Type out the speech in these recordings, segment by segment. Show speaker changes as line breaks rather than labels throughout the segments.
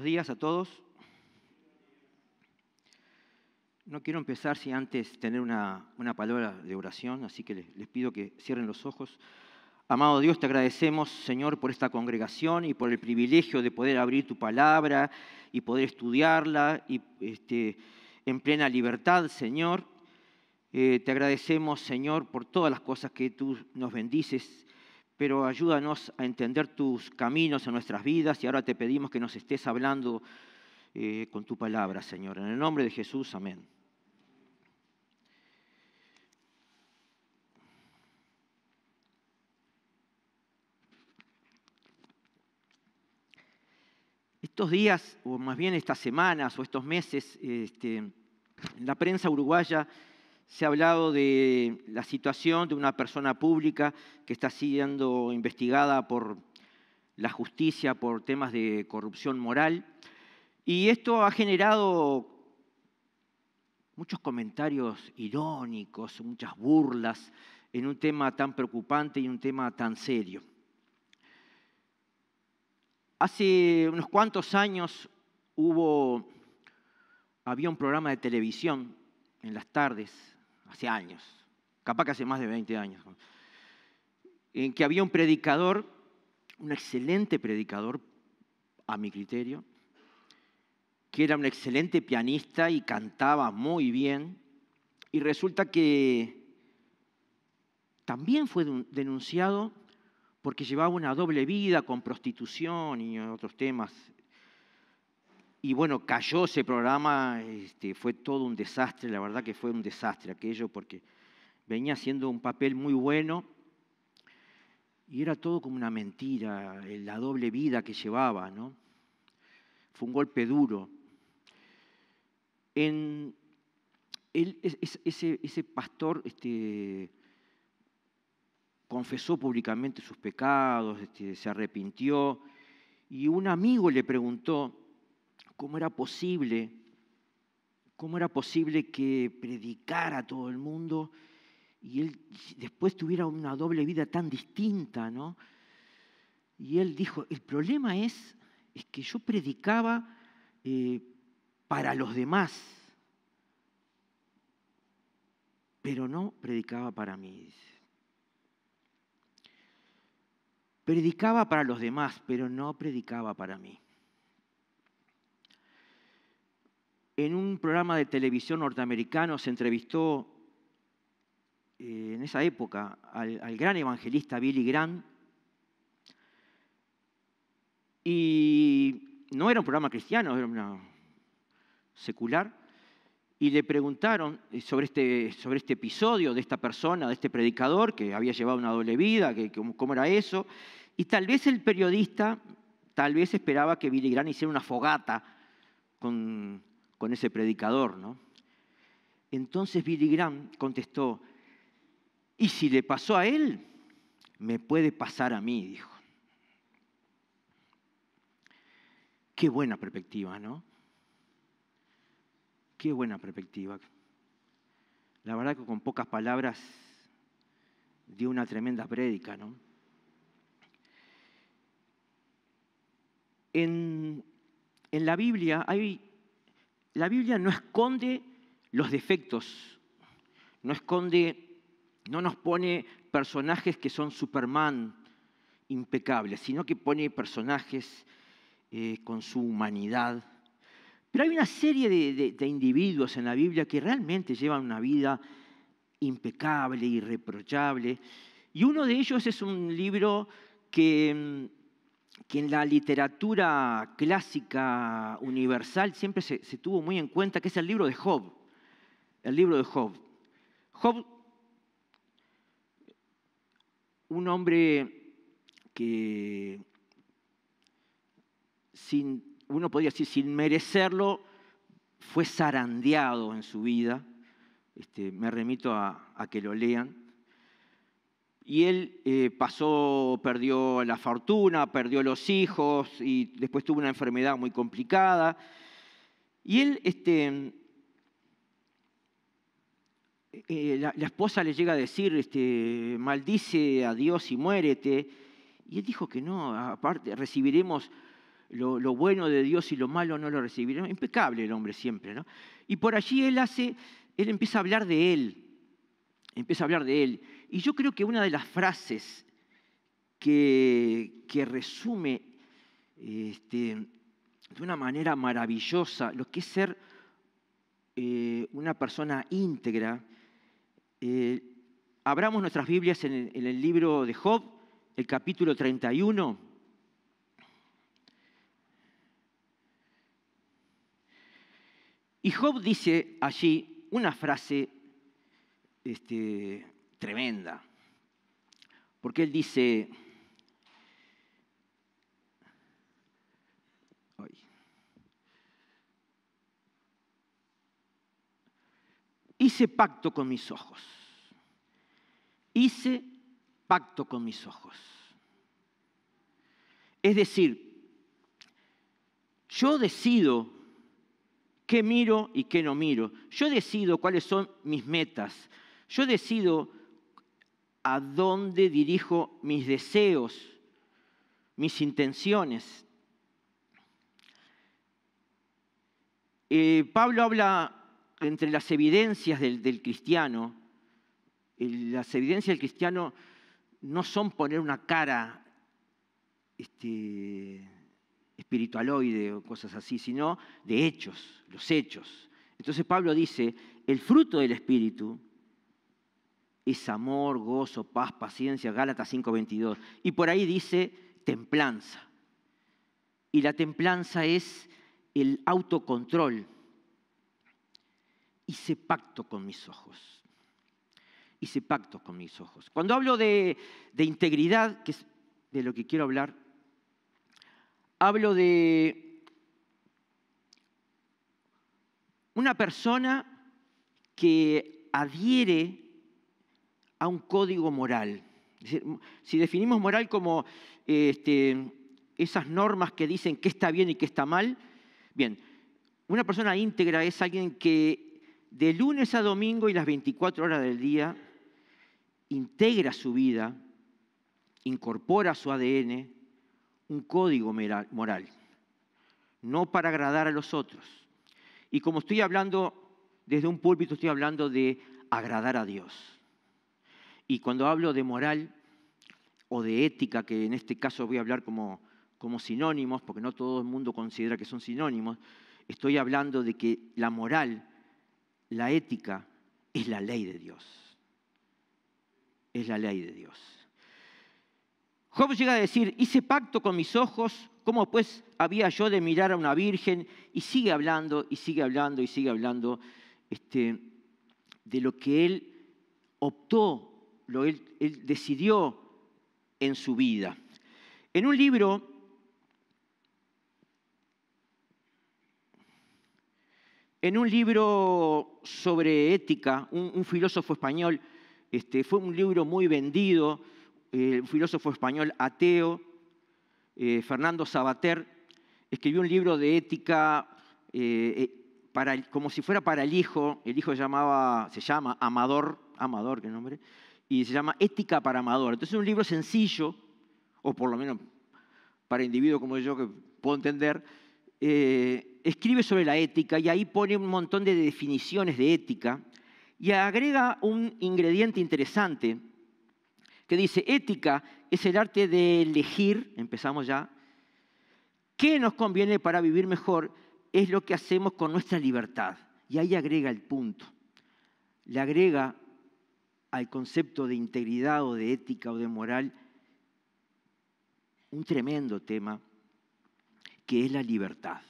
días a todos. No quiero empezar sin antes tener una palabra de oración, así que les pido que cierren los ojos. Amado Dios, te agradecemos, Señor, por esta congregación y por el privilegio de poder abrir tu palabra y poder estudiarla y, en plena libertad, Señor. Te agradecemos, Señor, por todas las cosas que tú nos bendices, pero ayúdanos a entender tus caminos en nuestras vidas y ahora te pedimos que nos estés hablando con tu palabra, Señor. En el nombre de Jesús, amén. Estos días, o más bien estas semanas o estos meses, en la prensa uruguaya se ha hablado de la situación de una persona pública que está siendo investigada por la justicia por temas de corrupción moral. Y esto ha generado muchos comentarios irónicos, muchas burlas en un tema tan preocupante y un tema tan serio. Hace unos cuantos años había un programa de televisión en las tardes, hace años, capaz que hace más de 20 años, en que había un predicador, un excelente predicador, a mi criterio, que era un excelente pianista y cantaba muy bien, y resulta que también fue denunciado porque llevaba una doble vida con prostitución y otros temas. Y bueno, cayó ese programa, fue todo un desastre, la verdad que fue un desastre aquello, porque venía haciendo un papel muy bueno y era todo como una mentira, la doble vida que llevaba, ¿no? Fue un golpe duro. Ese pastor confesó públicamente sus pecados, se arrepintió, y un amigo le preguntó cómo era posible que predicara a todo el mundo y él después tuviera una doble vida tan distinta, ¿no? Y él dijo, el problema es que yo predicaba para los demás, pero no predicaba para mí. Predicaba para los demás, pero no predicaba para mí. En un programa de televisión norteamericano se entrevistó en esa época al gran evangelista Billy Graham, y no era un programa cristiano, era una secular, y le preguntaron sobre este episodio de esta persona, de este predicador que había llevado una doble vida, cómo era eso, y tal vez el periodista esperaba que Billy Graham hiciera una fogata con ese predicador, ¿no? Entonces Billy Graham contestó, y si le pasó a él, me puede pasar a mí, dijo. Qué buena perspectiva, ¿no? Qué buena perspectiva. La verdad que con pocas palabras dio una tremenda prédica, ¿no? En la Biblia no esconde los defectos, no nos pone personajes que son Superman impecables, sino que pone personajes con su humanidad. Pero hay una serie de individuos en la Biblia que realmente llevan una vida impecable, irreprochable. Y uno de ellos es un libro que en la literatura clásica universal siempre se tuvo muy en cuenta, que es el libro de Job. El libro de Job. Job, un hombre que uno podría decir, sin merecerlo, fue zarandeado en su vida. Me remito a que lo lean. Y él perdió la fortuna, perdió los hijos y después tuvo una enfermedad muy complicada. Y él, la esposa le llega a decir, maldice a Dios y muérete. Y él dijo que no, aparte recibiremos lo bueno de Dios y lo malo no lo recibirán. Impecable el hombre siempre, ¿no? Y por allí él empieza a hablar de él, empieza a hablar de él. Y yo creo que una de las frases que resume de una manera maravillosa lo que es ser una persona íntegra. Abramos nuestras Biblias en el libro de Job, el capítulo 31. Y Job dice allí una frase tremenda, porque él dice, hice pacto con mis ojos, hice pacto con mis ojos. Es decir, yo decido qué miro y qué no miro. Yo decido cuáles son mis metas. Yo decido a dónde dirijo mis deseos, mis intenciones. Pablo habla entre las evidencias del cristiano. Las evidencias del cristiano no son poner una cara espiritualoide o cosas así, sino de hechos, los hechos. Entonces Pablo dice, el fruto del Espíritu es amor, gozo, paz, paciencia, Gálatas 5:22. Y por ahí dice templanza. Y la templanza es el autocontrol. Hice pacto con mis ojos. Hice pacto con mis ojos. Cuando hablo de integridad, que es de lo que quiero hablar, hablo de una persona que adhiere a un código moral. Es decir, si definimos moral como esas normas que dicen qué está bien y qué está mal, bien, una persona íntegra es alguien que de lunes a domingo y las 24 horas del día integra su vida, incorpora a su ADN un código moral, no para agradar a los otros. Y como estoy hablando desde un púlpito, estoy hablando de agradar a Dios. Y cuando hablo de moral o de ética, que en este caso voy a hablar como sinónimos, porque no todo el mundo considera que son sinónimos, estoy hablando de que la moral, la ética, es la ley de Dios. Es la ley de Dios. Job llega a decir, hice pacto con mis ojos, ¿cómo pues había yo de mirar a una virgen? Y sigue hablando, y sigue hablando, y sigue hablando de lo que él optó, él decidió en su vida. En un libro sobre ética, un filósofo español, fue un libro muy vendido, un filósofo español ateo, Fernando Savater, escribió un libro de ética como si fuera para el hijo se llama Amador, qué nombre, y se llama Ética para Amador. Entonces es un libro sencillo, o por lo menos para individuos como yo que puedo entender, escribe sobre la ética y ahí pone un montón de definiciones de ética y agrega un ingrediente interesante que dice, ética es el arte de elegir, empezamos ya, qué nos conviene para vivir mejor, es lo que hacemos con nuestra libertad. Y ahí agrega el punto, le agrega al concepto de integridad o de ética o de moral un tremendo tema que es la libertad.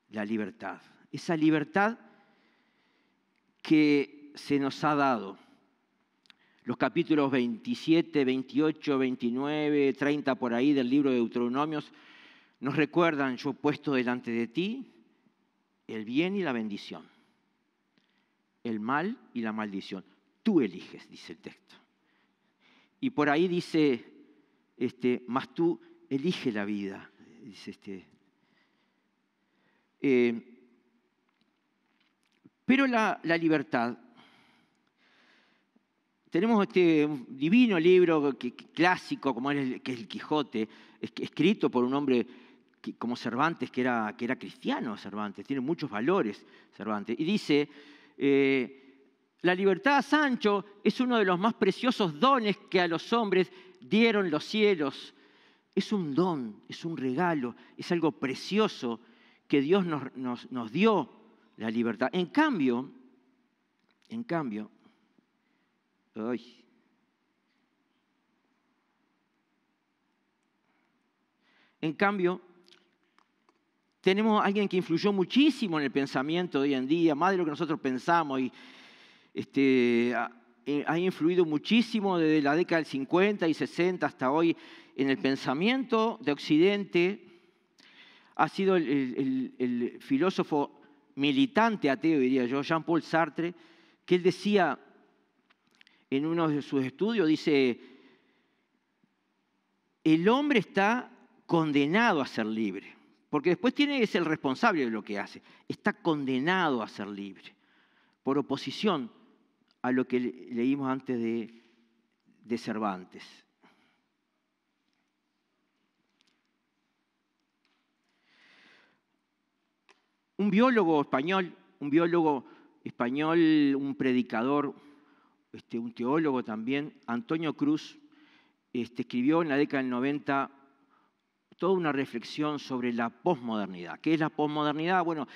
La libertad. Esa libertad que se nos ha dado. Los capítulos 27, 28, 29, 30 por ahí del libro de Deuteronomios nos recuerdan, yo he puesto delante de ti el bien y la bendición, el mal y la maldición. Tú eliges, dice el texto. Y por ahí dice, mas tú elige la vida, dice pero la libertad tenemos este un divino libro clásico, que es el Quijote, escrito por un hombre como Cervantes, que era cristiano Cervantes, tiene muchos valores Cervantes. Y dice, la libertad, Sancho, es uno de los más preciosos dones que a los hombres dieron los cielos. Es un don, es un regalo, es algo precioso que Dios nos dio, la libertad. En cambio, ay, tenemos a alguien que influyó muchísimo en el pensamiento de hoy en día, más de lo que nosotros pensamos, y ha influido muchísimo desde la década del 50 y 60 hasta hoy en el pensamiento de Occidente. Ha sido el filósofo militante ateo, diría yo, Jean-Paul Sartre, que él decía en uno de sus estudios, dice, el hombre está condenado a ser libre, porque después tiene que ser el responsable de lo que hace. Está condenado a ser libre, por oposición a lo que leímos antes de Cervantes. Un biólogo español, un predicador, un teólogo también, Antonio Cruz, escribió en la década del 90 toda una reflexión sobre la posmodernidad. ¿Qué es la posmodernidad? Bueno,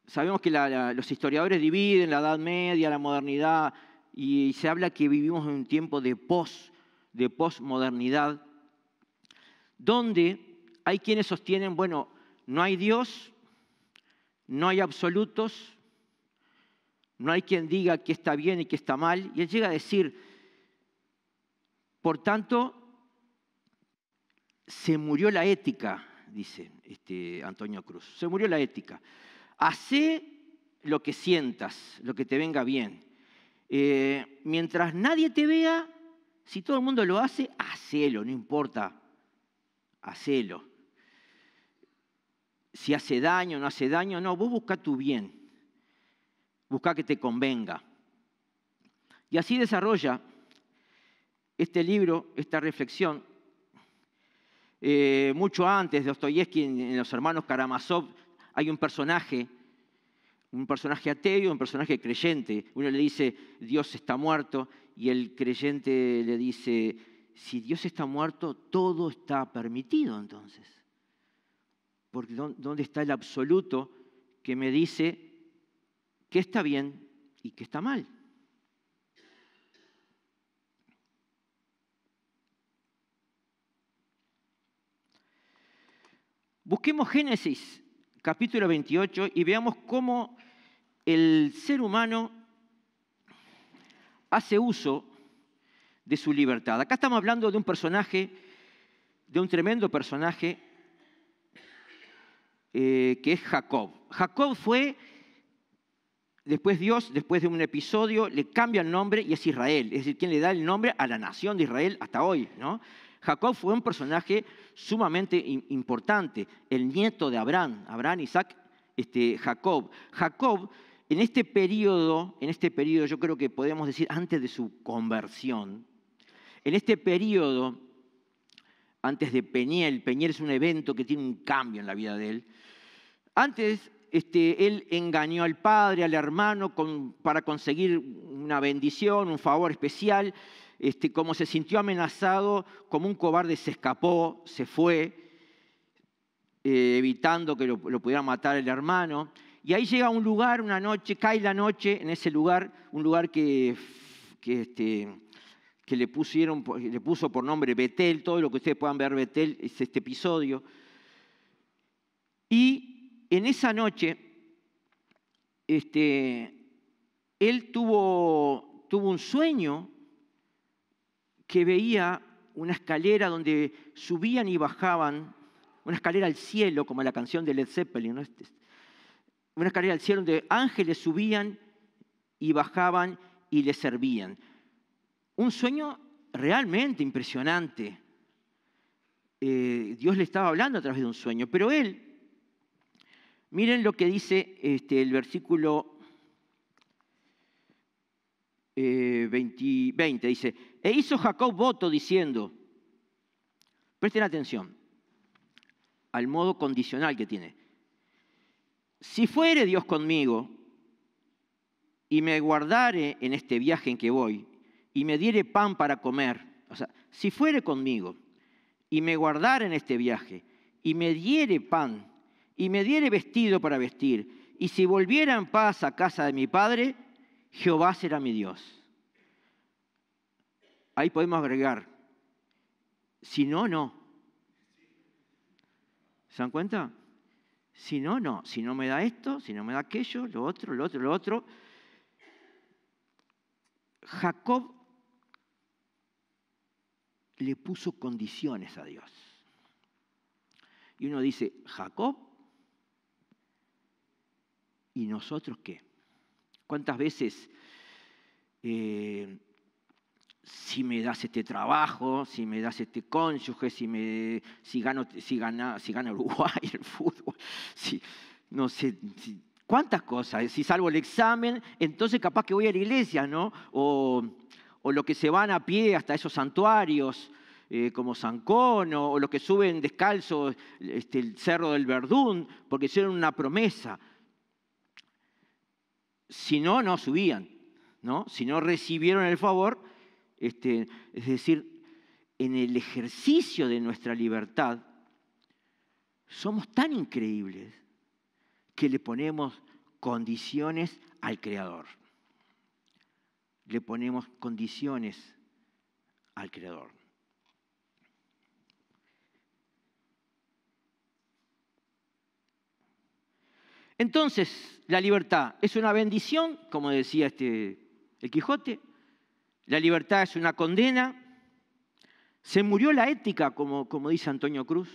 sabemos que los historiadores dividen la Edad Media, la modernidad, y se habla que vivimos en un tiempo de posmodernidad, donde hay quienes sostienen, bueno, no hay Dios, no hay absolutos, no hay quien diga qué está bien y qué está mal. Y él llega a decir, por tanto, se murió la ética, dice Antonio Cruz. Se murió la ética. Hacé lo que sientas, lo que te venga bien. Mientras nadie te vea, si todo el mundo lo hace, hacelo, no importa, hacelo. Si hace daño o no hace daño, no, vos buscá tu bien, buscá que te convenga. Y así desarrolla este libro, esta reflexión. Mucho antes de Dostoyevski, en Los hermanos Karamazov, hay un personaje ateo y un personaje creyente. Uno le dice, Dios está muerto, y el creyente le dice, si Dios está muerto, todo está permitido entonces. Porque ¿dónde está el absoluto que me dice qué está bien y qué está mal? Busquemos Génesis, capítulo 28, y veamos cómo el ser humano hace uso de su libertad. Acá estamos hablando de un personaje, de un tremendo personaje, que es Jacob. Jacob fue, después de un episodio, le cambia el nombre y es Israel. Es decir, quien le da el nombre a la nación de Israel hasta hoy, ¿no? Jacob fue un personaje sumamente importante, el nieto de Abraham, Isaac, Jacob. Jacob, en este periodo, yo creo que podemos decir antes de su conversión, en este periodo, antes de Peniel es un evento que tiene un cambio en la vida de él. Antes, él engañó al padre, al hermano, para conseguir una bendición, un favor especial. Como se sintió amenazado, como un cobarde se escapó, se fue, evitando que lo pudiera matar el hermano. Y ahí llega a un lugar, una noche, cae la noche en ese lugar, un lugar que le puso por nombre Betel. Todo lo que ustedes puedan ver Betel es este episodio. Y en esa noche, él tuvo un sueño que veía una escalera donde subían y bajaban, una escalera al cielo, como la canción de Led Zeppelin, ¿no? Una escalera al cielo donde ángeles subían y bajaban y le servían. Un sueño realmente impresionante. Dios le estaba hablando a través de un sueño, pero él, miren lo que dice el versículo 20 dice, e hizo Jacob voto diciendo, presten atención al modo condicional que tiene, si fuere Dios conmigo y me guardare en este viaje en que voy y me diere pan para comer, o sea, si fuere conmigo y me guardare en este viaje y me diere pan y me diere vestido para vestir, y si volviera en paz a casa de mi padre, Jehová será mi Dios. Ahí podemos agregar, si no, no. ¿Se dan cuenta? Si no, no. Si no me da esto, si no me da aquello, lo otro, lo otro, lo otro. Jacob le puso condiciones a Dios. Y uno dice, Jacob, ¿y nosotros qué? ¿Cuántas veces, si me das este trabajo, si me das este cónyuge, si gana Uruguay el fútbol, no sé, cuántas cosas, si salvo el examen, entonces capaz que voy a la iglesia, ¿no? O los que se van a pie hasta esos santuarios, como San Cono, o los que suben descalzos el Cerro del Verdún, porque hicieron una promesa. Si no, no subían, ¿no? Si no recibieron el favor, es decir, en el ejercicio de nuestra libertad, somos tan increíbles que le ponemos condiciones al Creador. Le ponemos condiciones al Creador. Entonces, la libertad es una bendición, como decía el Quijote. La libertad es una condena. Se murió la ética, como dice Antonio Cruz.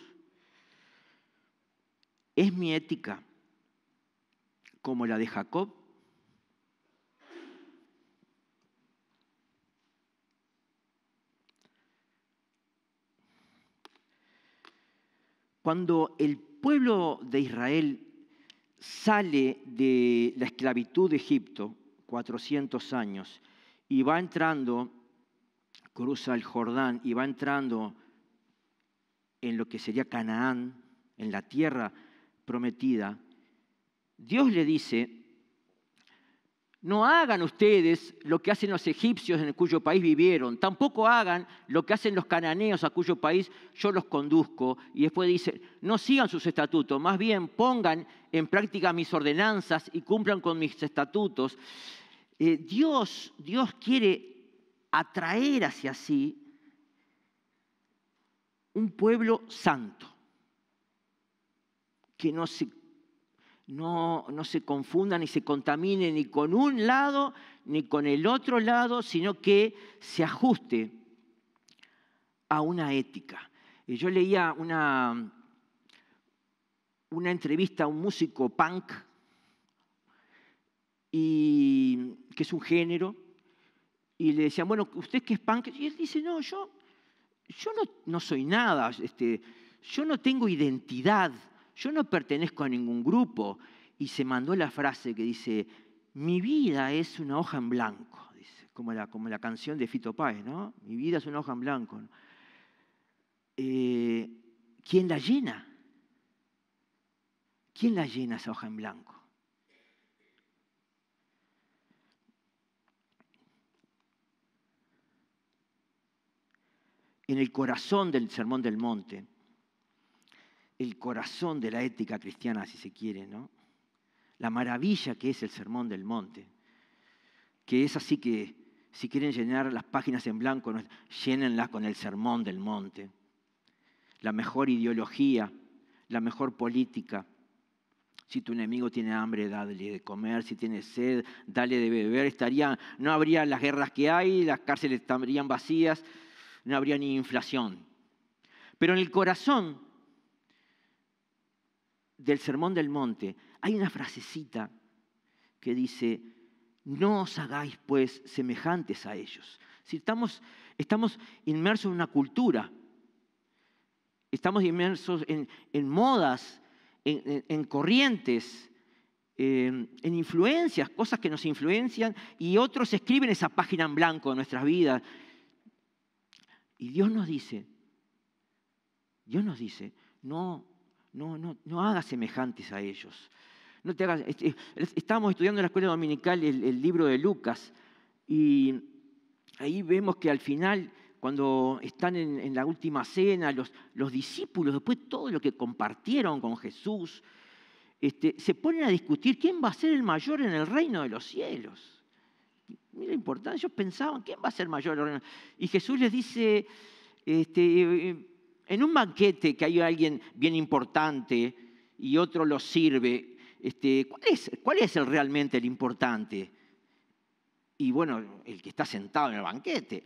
¿Es mi ética como la de Jacob? Cuando el pueblo de Israel sale de la esclavitud de Egipto, 400 años, y va entrando, cruza el Jordán y va entrando en lo que sería Canaán, en la tierra prometida, Dios le dice, no hagan ustedes lo que hacen los egipcios en cuyo país vivieron, tampoco hagan lo que hacen los cananeos a cuyo país yo los conduzco. Y después dice, no sigan sus estatutos, más bien pongan en práctica mis ordenanzas y cumplan con mis estatutos. Dios quiere atraer hacia sí un pueblo santo, que no se confundan ni se contamine ni con un lado ni con el otro lado, sino que se ajuste a una ética. Yo leía una entrevista a un músico punk, que es un género, y le decían, bueno, ¿usted qué es punk? Y él dice, no, yo no soy nada, yo no tengo identidad, yo no pertenezco a ningún grupo. Y se mandó la frase que dice, mi vida es una hoja en blanco, dice, como la canción de Fito Páez, ¿no? Mi vida es una hoja en blanco, ¿no? ¿Quién la llena? ¿Quién la llena esa hoja en blanco? En el corazón del Sermón del Monte, el corazón de la ética cristiana, si se quiere, ¿no? La maravilla que es el Sermón del Monte, que es así que si quieren llenar las páginas en blanco, llénenlas con el Sermón del Monte. La mejor ideología, la mejor política. Si tu enemigo tiene hambre, dale de comer. Si tiene sed, dale de beber. No habría las guerras que hay, las cárceles estarían vacías, no habría ni inflación. Pero en el corazón del Sermón del Monte hay una frasecita que dice, no os hagáis pues semejantes a ellos. Si estamos inmersos en una cultura, estamos inmersos en modas, en corrientes, en influencias, cosas que nos influencian, y otros escriben esa página en blanco de nuestras vidas. Y Dios nos dice, no hagas semejantes a ellos. No te hagas, estábamos estudiando en la escuela dominical el libro de Lucas, y ahí vemos que al final, cuando están en la última cena, los discípulos, después de todo lo que compartieron con Jesús, se ponen a discutir quién va a ser el mayor en el reino de los cielos. Mira, importante, ellos pensaban, ¿quién va a ser mayor en el reino? Y Jesús les dice, en un banquete que hay alguien bien importante y otro lo sirve, ¿cuál es realmente el importante? Y bueno, el que está sentado en el banquete.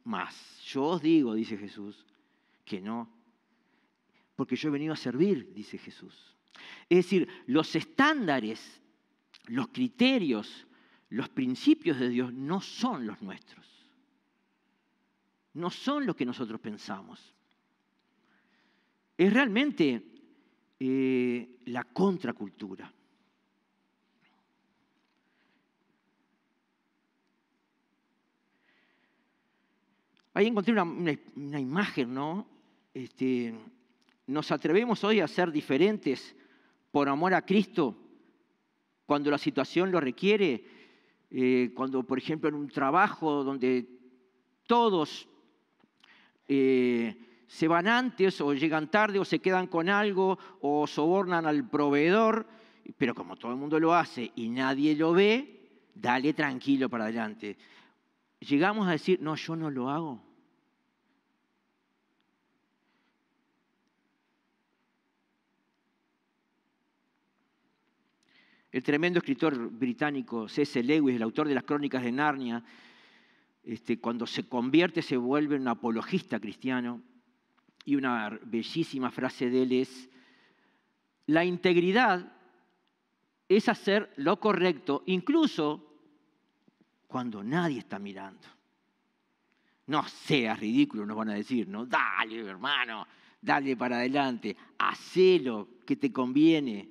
Mas yo os digo, dice Jesús, que no, porque yo he venido a servir, dice Jesús. Es decir, los estándares, los criterios, los principios de Dios no son los nuestros. No son lo que nosotros pensamos. Es realmente la contracultura. Ahí encontré una imagen, ¿no? Nos atrevemos hoy a ser diferentes por amor a Cristo cuando la situación lo requiere, cuando, por ejemplo, en un trabajo donde todos se van antes o llegan tarde o se quedan con algo o sobornan al proveedor, pero como todo el mundo lo hace y nadie lo ve, dale tranquilo para adelante. Llegamos a decir, no, yo no lo hago. El tremendo escritor británico C.S. Lewis, el autor de las Crónicas de Narnia, cuando se convierte se vuelve un apologista cristiano, y una bellísima frase de él es: la integridad es hacer lo correcto incluso cuando nadie está mirando. No seas ridículo, nos van a decir, ¿no? Dale, hermano, dale para adelante, hacelo que te conviene.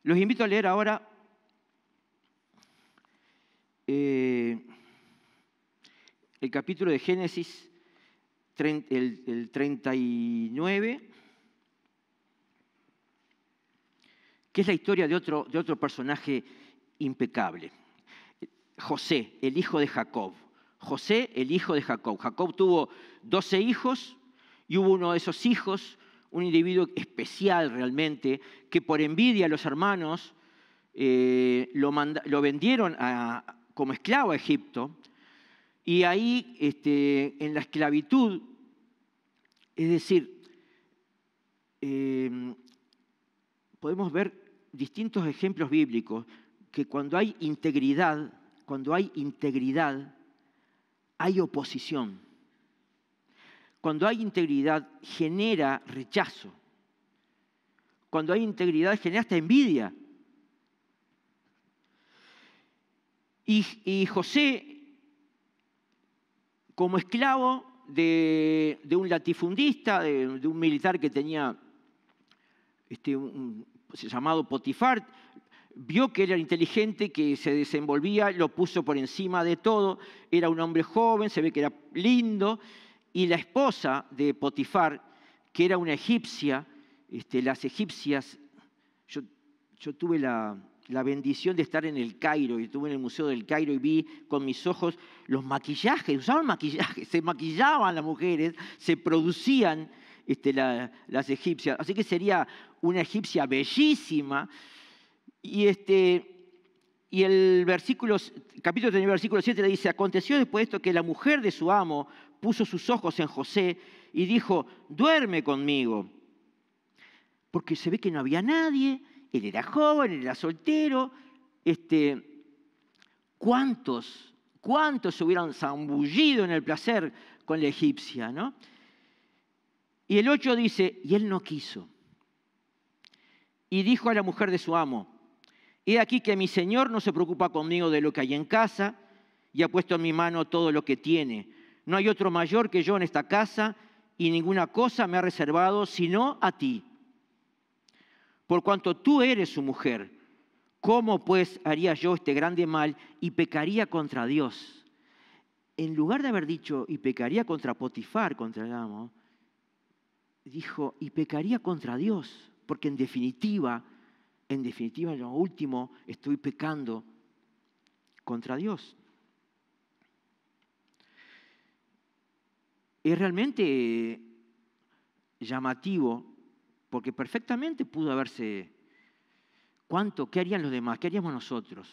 Los invito a leer ahora el capítulo de Génesis, el 39, que es la historia de otro personaje impecable. José, el hijo de Jacob. José, el hijo de Jacob. Jacob tuvo 12 hijos y hubo uno de esos hijos, un individuo especial realmente, que por envidia a los hermanos lo vendieron como esclavo a Egipto. Y ahí, en la esclavitud, es decir, podemos ver distintos ejemplos bíblicos que cuando hay integridad, hay oposición. Cuando hay integridad, genera rechazo. Cuando hay integridad, genera hasta envidia. Y José, como esclavo de un latifundista, de un militar que tenía llamado Potifar, vio que era inteligente, que se desenvolvía, lo puso por encima de todo, era un hombre joven, se ve que era lindo, y la esposa de Potifar, que era una egipcia, las egipcias, yo tuve la bendición de estar en el Cairo, y estuve en el Museo del Cairo y vi con mis ojos los maquillajes, usaban maquillaje, se maquillaban las mujeres, se producían las egipcias, así que sería una egipcia bellísima. Y el capítulo 39, versículo 7 le dice: aconteció después de esto que la mujer de su amo puso sus ojos en José y dijo: duerme conmigo. Porque se ve que no había nadie, él era joven, él era soltero. ¿Cuántos se hubieran zambullido en el placer con la egipcia, ¿no? Y el 8 dice: y él no quiso. Y dijo a la mujer de su amo: he aquí que mi señor no se preocupa conmigo de lo que hay en casa y ha puesto en mi mano todo lo que tiene. No hay otro mayor que yo en esta casa y ninguna cosa me ha reservado sino a ti. Por cuanto tú eres su mujer, ¿cómo pues haría yo este grande mal y pecaría contra Dios? En lugar de haber dicho, y pecaría contra Potifar, contra el amo, dijo, y pecaría contra Dios, porque en definitiva, en lo último, estoy pecando contra Dios. Es realmente llamativo, porque perfectamente pudo haberse... ¿Qué harían los demás? ¿Qué haríamos nosotros?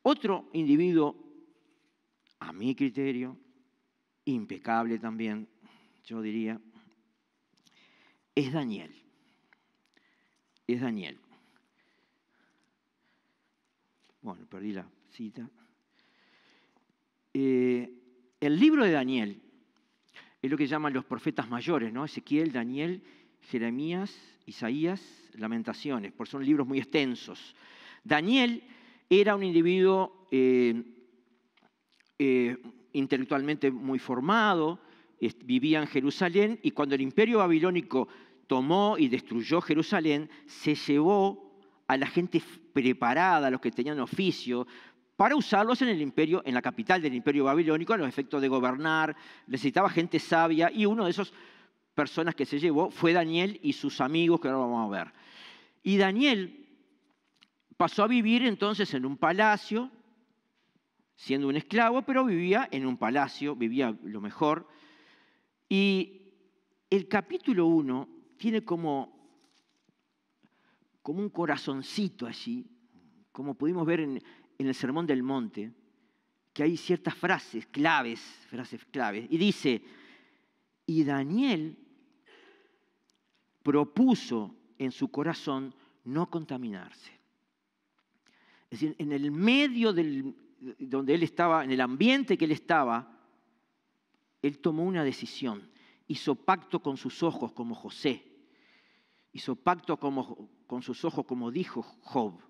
Otro individuo, a mi criterio, impecable también, yo diría, es Daniel. Es Daniel. Bueno, perdí la cita. El libro de Daniel es lo que llaman los profetas mayores, ¿no? Ezequiel, Daniel, Jeremías, Isaías, Lamentaciones, porque son libros muy extensos. Daniel era un individuo intelectualmente muy formado, vivía en Jerusalén, y cuando el imperio babilónico tomó y destruyó Jerusalén, se llevó a la gente preparada, a los que tenían oficio, para usarlos en el imperio, en la capital del imperio babilónico, a los efectos de gobernar. Necesitaba gente sabia, y uno de esas personas que se llevó fue Daniel y sus amigos, que ahora vamos a ver. Y Daniel pasó a vivir entonces en un palacio, siendo un esclavo, pero vivía en un palacio, vivía lo mejor. Y el capítulo 1 tiene como un corazoncito allí, como pudimos ver en el Sermón del Monte, que hay ciertas frases claves, y dice, y Daniel propuso en su corazón no contaminarse. Es decir, en el medio donde él estaba, en el ambiente que él estaba, él tomó una decisión, hizo pacto con sus ojos como José, hizo pacto con sus ojos como dijo Job.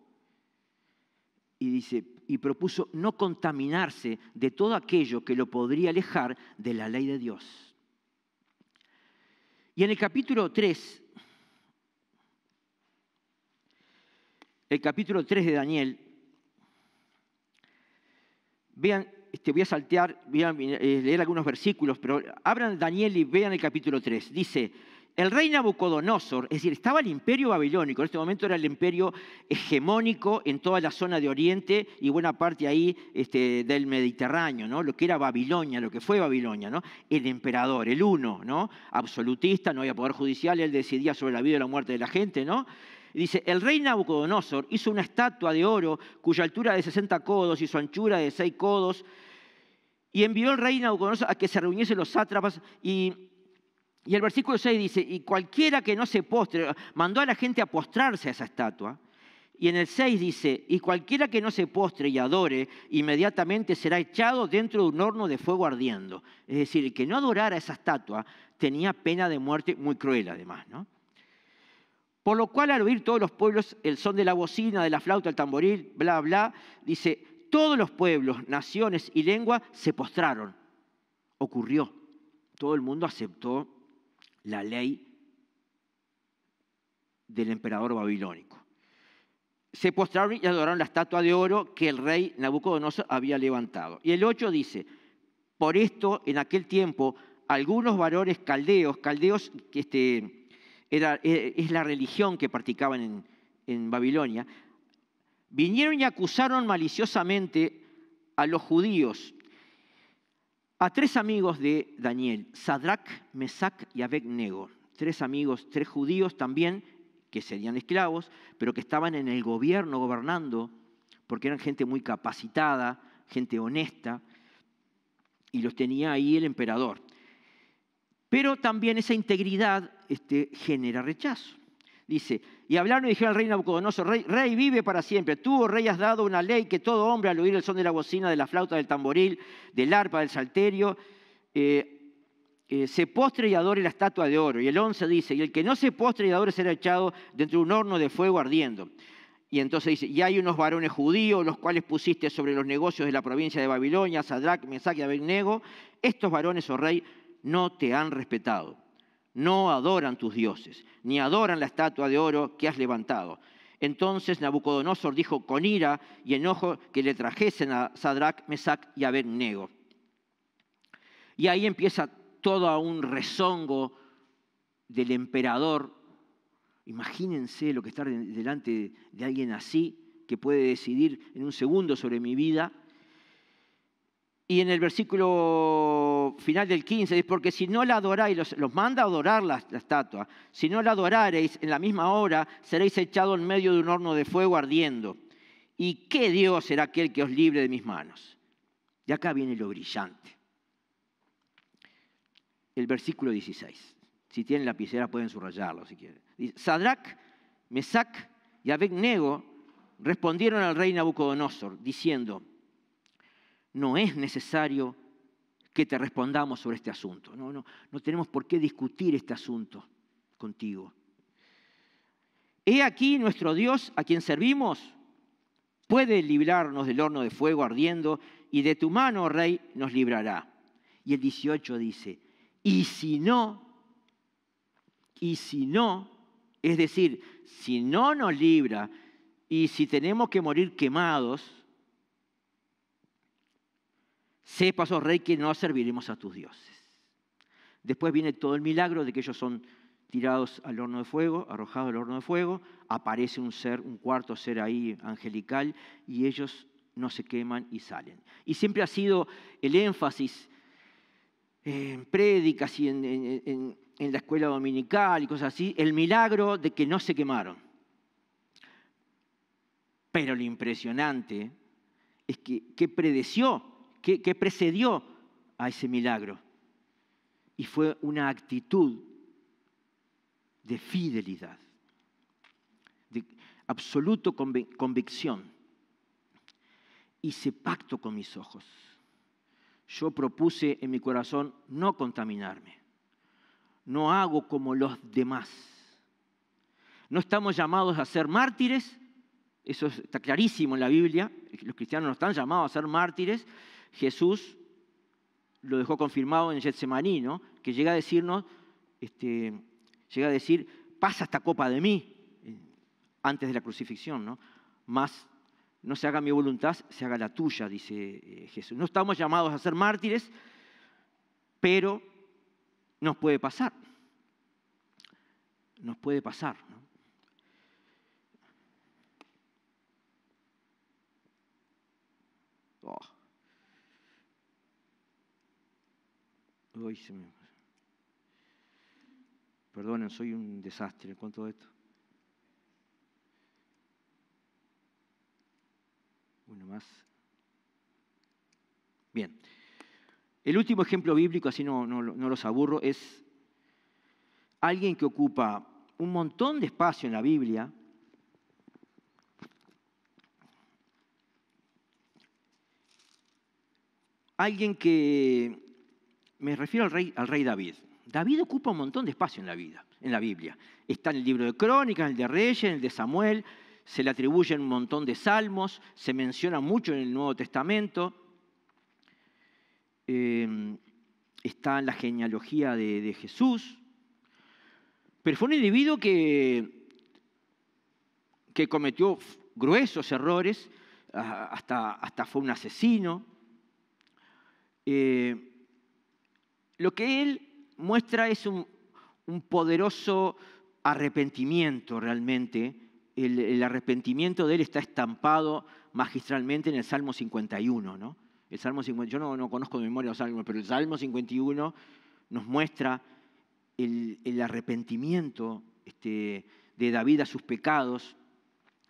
Y dice, y propuso no contaminarse de todo aquello que lo podría alejar de la ley de Dios. Y en el capítulo 3 de Daniel, vean, voy a saltear, voy a leer algunos versículos, pero abran Daniel y vean el capítulo 3. Dice, el rey Nabucodonosor, es decir, estaba el imperio babilónico, en este momento era el imperio hegemónico en toda la zona de Oriente y buena parte ahí del Mediterráneo, ¿no? Lo que era Babilonia, lo que fue Babilonia, ¿no? El emperador, el uno, ¿no? Absolutista, no había poder judicial, él decidía sobre la vida y la muerte de la gente, ¿no? Dice, el rey Nabucodonosor hizo una estatua de oro cuya altura de 60 codos y su anchura de 6 codos, y envió el rey Nabucodonosor a que se reuniesen los sátrapas y el versículo 6 dice, y cualquiera que no se postre, mandó a la gente a postrarse a esa estatua. Y en el 6 dice, y cualquiera que no se postre y adore, inmediatamente será echado dentro de un horno de fuego ardiendo. Es decir, el que no adorara esa estatua tenía pena de muerte muy cruel además, ¿no? Por lo cual al oír todos los pueblos el son de la bocina, de la flauta, el tamboril, bla, bla, dice, todos los pueblos, naciones y lenguas se postraron. Ocurrió. Todo el mundo aceptó la ley del emperador babilónico. Se postraron y adoraron la estatua de oro que el rey Nabucodonosor había levantado. Y el 8 dice, por esto en aquel tiempo algunos varones caldeos que es la religión que practicaban en Babilonia, vinieron y acusaron maliciosamente a los judíos, a 3 amigos de Daniel, Sadrac, Mesac y Abed-nego. 3 amigos, 3 judíos también, que serían esclavos, pero que estaban en el gobierno, gobernando, porque eran gente muy capacitada, gente honesta, y los tenía ahí el emperador. Pero también esa integridad genera rechazo. Dice, y hablaron y dijeron al rey Nabucodonosor, rey vive para siempre. Tú, oh rey, has dado una ley que todo hombre al oír el son de la bocina, de la flauta, del tamboril, del arpa, del salterio, se postre y adore la estatua de oro. Y el 11 dice, y el que no se postre y adore será echado dentro de un horno de fuego ardiendo. Y entonces dice, y hay unos varones judíos, los cuales pusiste sobre los negocios de la provincia de Babilonia, Sadrac, Mesac y Abednego. Estos varones, oh rey, no te han respetado. No adoran tus dioses, ni adoran la estatua de oro que has levantado. Entonces Nabucodonosor dijo con ira y enojo que le trajesen a Sadrac, Mesac y Abednego. Y ahí empieza todo un rezongo del emperador. Imagínense lo que está delante de alguien así, que puede decidir en un segundo sobre mi vida. Y en el versículo final del 15 dice, porque si no la adoráis, los manda a adorar la estatua, si no la adorareis en la misma hora, seréis echados en medio de un horno de fuego ardiendo. ¿Y qué Dios será aquel que os libre de mis manos? Y acá viene lo brillante. El versículo 16. Si tienen lapicera pueden subrayarlo si quieren. Dice, Sadrac, Mesac y Abednego respondieron al rey Nabucodonosor diciendo, no es necesario que te respondamos sobre este asunto. No tenemos por qué discutir este asunto contigo. He aquí nuestro Dios a quien servimos puede librarnos del horno de fuego ardiendo y de tu mano, oh rey, nos librará. Y el 18 dice, y si no, es decir, si no nos libra y si tenemos que morir quemados, sepas, oh rey, que no serviremos a tus dioses. Después viene todo el milagro de que ellos son tirados al horno de fuego, arrojados al horno de fuego, aparece un cuarto ser ahí angelical y ellos no se queman y salen. Y siempre ha sido el énfasis en prédicas y en la escuela dominical y cosas así, el milagro de que no se quemaron. Pero lo impresionante es que precedió a ese milagro. Y fue una actitud de fidelidad, de absoluta convicción. Hice pacto con mis ojos. Yo propuse en mi corazón no contaminarme. No hago como los demás. No estamos llamados a ser mártires. Eso está clarísimo en la Biblia. Los cristianos no están llamados a ser mártires. Jesús lo dejó confirmado en Getsemaní, ¿no? Que llega a decirnos, pasa esta copa de mí, antes de la crucifixión, ¿no? Más no se haga mi voluntad, se haga la tuya, dice Jesús. No estamos llamados a ser mártires, pero nos puede pasar. Nos puede pasar, ¿no? Oh. Perdonen, soy un desastre en cuanto a esto. Uno más. Bien. El último ejemplo bíblico, así no los aburro, es alguien que ocupa un montón de espacio en la Biblia. Alguien que, me refiero al rey David. David ocupa un montón de espacio en la Biblia. Está en el libro de Crónicas, en el de Reyes, en el de Samuel, se le atribuyen un montón de salmos, se menciona mucho en el Nuevo Testamento. Está en la genealogía de Jesús. Pero fue un individuo que cometió gruesos errores, hasta fue un asesino. Lo que él muestra es un poderoso arrepentimiento realmente. El arrepentimiento de él está estampado magistralmente en el Salmo 51, ¿no? El Salmo 50, yo no conozco de memoria los salmos, pero el Salmo 51 nos muestra el arrepentimiento de David a sus pecados,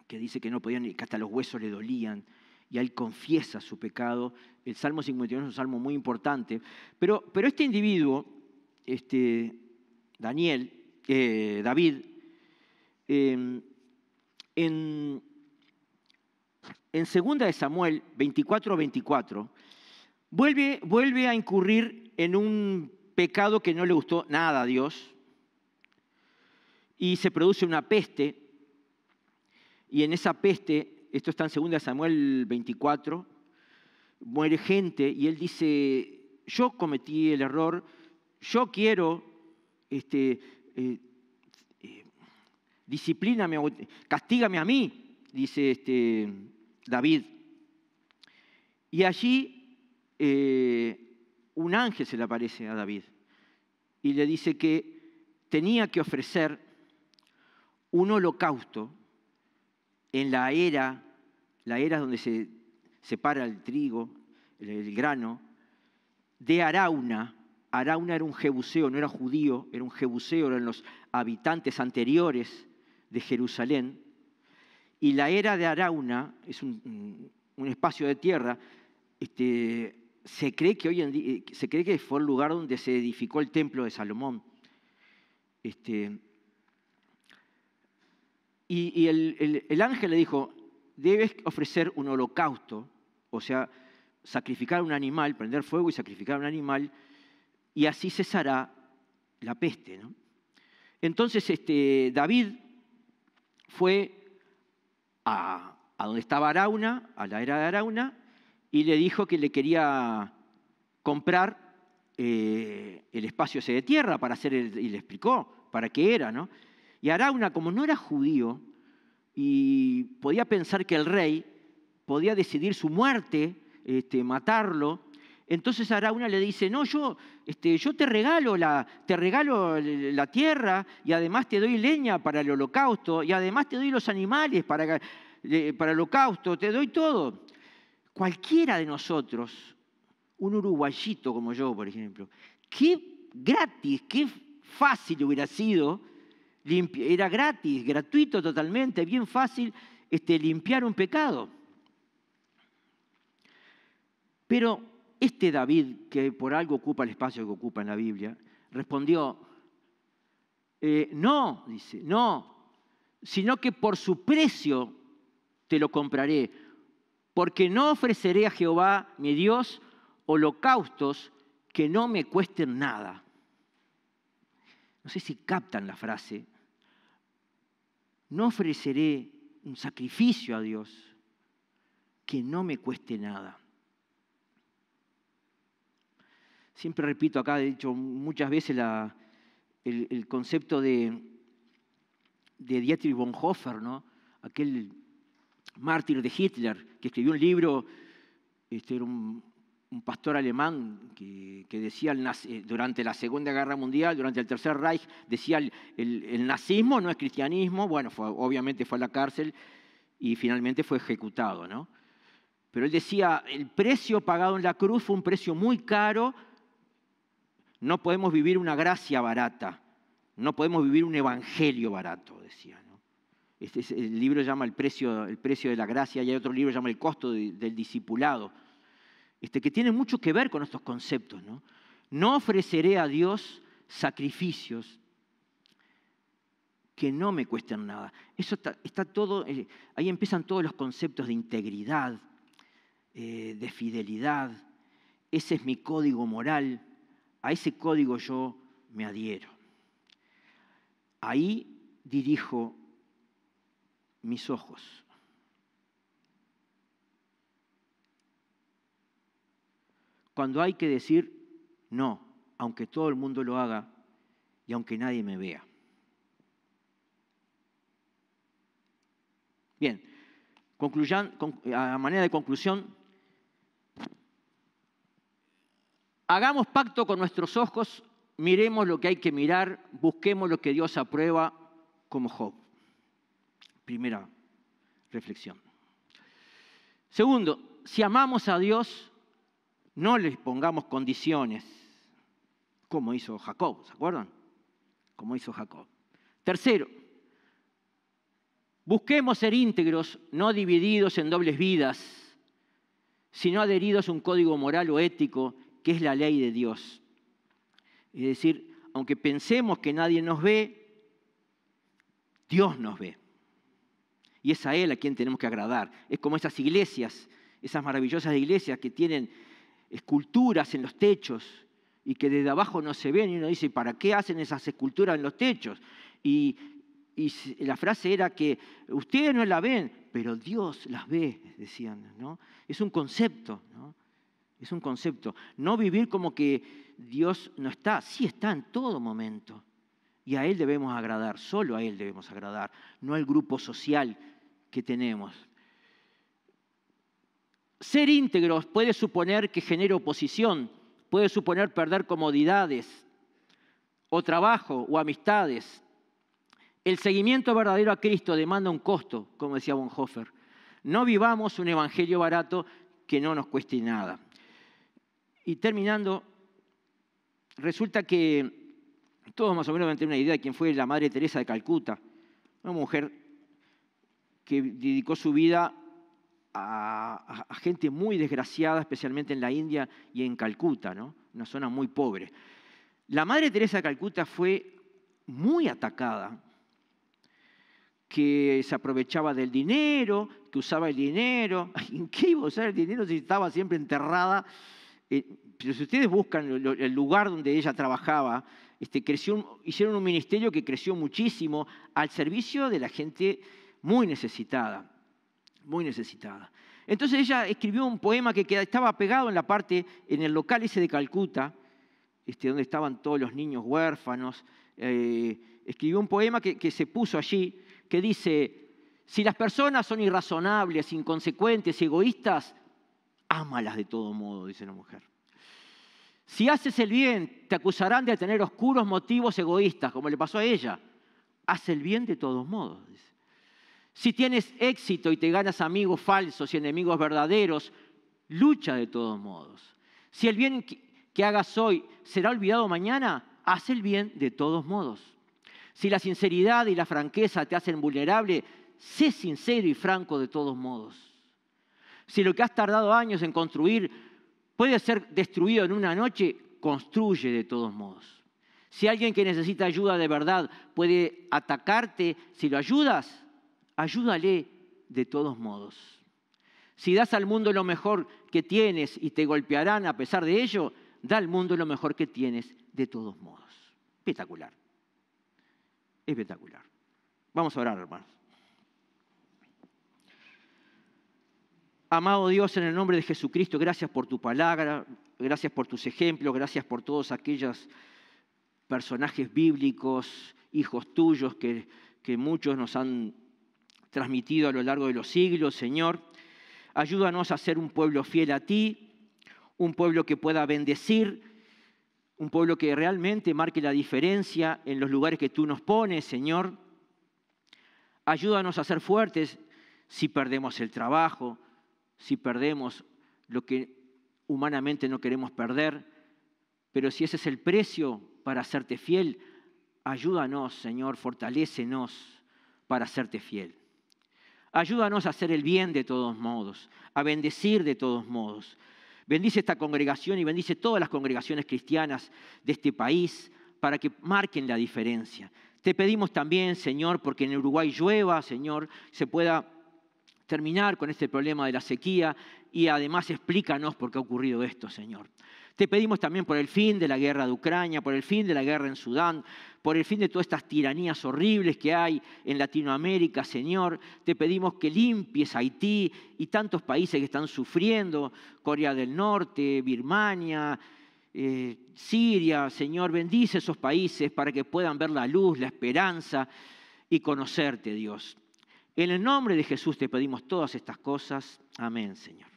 que dice que no podían, que hasta los huesos le dolían, y él confiesa su pecado. El Salmo 51 es un salmo muy importante, pero este individuo, David, en 2 de Samuel 24:24, vuelve a incurrir en un pecado que no le gustó nada a Dios y se produce una peste. y en esa peste, esto está en 2 Samuel 24, muere gente y él dice, yo cometí el error, yo quiero, disciplíname, castígame a mí, dice David. Y allí un ángel se le aparece a David y le dice que tenía que ofrecer un holocausto en la era donde se separa el trigo, el grano, de Arauna. Arauna era un jebuseo, no era judío, era un jebuseo, eran los habitantes anteriores de Jerusalén. Y la era de Arauna es un espacio de tierra. Se cree que hoy en día, se cree que fue el lugar donde se edificó el templo de Salomón. Y el ángel le dijo, debes ofrecer un holocausto, o sea, sacrificar un animal, prender fuego y sacrificar un animal, y así cesará la peste, ¿no? Entonces David fue a donde estaba Arauna, a la era de Arauna, y le dijo que le quería comprar el espacio ese de tierra para hacer, y le explicó para qué era, ¿no? Y Arauna, como no era judío, y podía pensar que el rey podía decidir su muerte, matarlo, entonces Arauna le dice, no, yo te regalo la tierra y además te doy leña para el holocausto y además te doy los animales para el holocausto, te doy todo. Cualquiera de nosotros, un uruguayito como yo, por ejemplo, qué gratis, qué fácil hubiera sido, era gratis, gratuito totalmente, bien fácil limpiar un pecado. Pero David, que por algo ocupa el espacio que ocupa en la Biblia, respondió, no, dice, no, sino que por su precio te lo compraré, porque no ofreceré a Jehová, mi Dios, holocaustos que no me cuesten nada. No sé si captan la frase. No ofreceré un sacrificio a Dios que no me cueste nada. Siempre repito acá, de hecho, muchas veces el concepto de Dietrich Bonhoeffer, ¿no? Aquel mártir de Hitler, que escribió un libro, era un pastor alemán que decía durante la Segunda Guerra Mundial, durante el Tercer Reich, decía el nazismo no es cristianismo. Bueno, obviamente fue a la cárcel y finalmente fue ejecutado, ¿no? Pero él decía, el precio pagado en la cruz fue un precio muy caro. No podemos vivir una gracia barata, no podemos vivir un evangelio barato, decía, ¿no? El libro llama el precio de la gracia y hay otro libro que llama el costo del discipulado, que tiene mucho que ver con estos conceptos, ¿no? No ofreceré a Dios sacrificios que no me cuesten nada. Eso está todo, ahí empiezan todos los conceptos de integridad, de fidelidad. Ese es mi código moral. A ese código yo me adhiero. Ahí dirijo mis ojos. Cuando hay que decir no, aunque todo el mundo lo haga y aunque nadie me vea. Bien, a manera de conclusión, hagamos pacto con nuestros ojos, miremos lo que hay que mirar, busquemos lo que Dios aprueba como Job. Primera reflexión. Segundo, si amamos a Dios, no les pongamos condiciones, como hizo Jacob, ¿se acuerdan? Como hizo Jacob. Tercero, busquemos ser íntegros, no divididos en dobles vidas, sino adheridos a un código moral o ético que es la ley de Dios. Es decir, aunque pensemos que nadie nos ve, Dios nos ve. Y es a Él a quien tenemos que agradar. Es como esas iglesias, esas maravillosas iglesias que tienen esculturas en los techos y que desde abajo no se ven y uno dice, ¿para qué hacen esas esculturas en los techos? Y y la frase era que ustedes no la ven, pero Dios las ve, decían, ¿no? Es un concepto, ¿no? Es un concepto. No vivir como que Dios no está, sí está en todo momento. Y a Él debemos agradar, solo a Él debemos agradar, no al grupo social que tenemos. Ser íntegros puede suponer que genere oposición, puede suponer perder comodidades, o trabajo, o amistades. El seguimiento verdadero a Cristo demanda un costo, como decía Bonhoeffer. No vivamos un evangelio barato que no nos cueste nada. Y terminando, resulta que todos más o menos van a tener una idea de quién fue la Madre Teresa de Calcuta, una mujer que dedicó su vida a gente muy desgraciada, especialmente en la India y en Calcuta, ¿no? Una zona muy pobre. La Madre Teresa de Calcuta fue muy atacada, que se aprovechaba del dinero, que usaba el dinero. ¿En qué iba a usar el dinero si estaba siempre enterrada? Pero si ustedes buscan el lugar donde ella trabajaba, hicieron un ministerio que creció muchísimo al servicio de la gente muy necesitada, muy necesitada. Entonces ella escribió un poema que estaba pegado en el local ese de Calcuta, donde estaban todos los niños huérfanos. Escribió un poema que se puso allí, que dice: si las personas son irrazonables, inconsecuentes, egoístas, ámalas de todo modo, dice la mujer. Si haces el bien, te acusarán de tener oscuros motivos egoístas, como le pasó a ella. Haz el bien de todos modos, dice. Si tienes éxito y te ganas amigos falsos y enemigos verdaderos, lucha de todos modos. Si el bien que hagas hoy será olvidado mañana, haz el bien de todos modos. Si la sinceridad y la franqueza te hacen vulnerable, sé sincero y franco de todos modos. Si lo que has tardado años en construir puede ser destruido en una noche, construye de todos modos. Si alguien que necesita ayuda de verdad puede atacarte, si lo ayudas, ayúdale de todos modos. Si das al mundo lo mejor que tienes y te golpearán a pesar de ello, da al mundo lo mejor que tienes de todos modos. Espectacular. Espectacular. Vamos a orar, hermanos. Amado Dios, en el nombre de Jesucristo, gracias por tu palabra, gracias por tus ejemplos, gracias por todos aquellos personajes bíblicos, hijos tuyos que muchos nos han transmitido a lo largo de los siglos, Señor. Ayúdanos a ser un pueblo fiel a ti, un pueblo que pueda bendecir, un pueblo que realmente marque la diferencia en los lugares que tú nos pones, Señor. Ayúdanos a ser fuertes si perdemos el trabajo, si perdemos lo que humanamente no queremos perder, pero si ese es el precio para hacerte fiel, ayúdanos, Señor, fortalécenos para hacerte fiel. Ayúdanos a hacer el bien de todos modos, a bendecir de todos modos. Bendice esta congregación y bendice todas las congregaciones cristianas de este país para que marquen la diferencia. Te pedimos también, Señor, porque en Uruguay llueva, Señor, se pueda terminar con este problema de la sequía y además explícanos por qué ha ocurrido esto, Señor. Te pedimos también por el fin de la guerra de Ucrania, por el fin de la guerra en Sudán, por el fin de todas estas tiranías horribles que hay en Latinoamérica, Señor. Te pedimos que limpies Haití y tantos países que están sufriendo, Corea del Norte, Birmania, Siria. Señor, bendice esos países para que puedan ver la luz, la esperanza y conocerte, Dios. En el nombre de Jesús te pedimos todas estas cosas. Amén, Señor.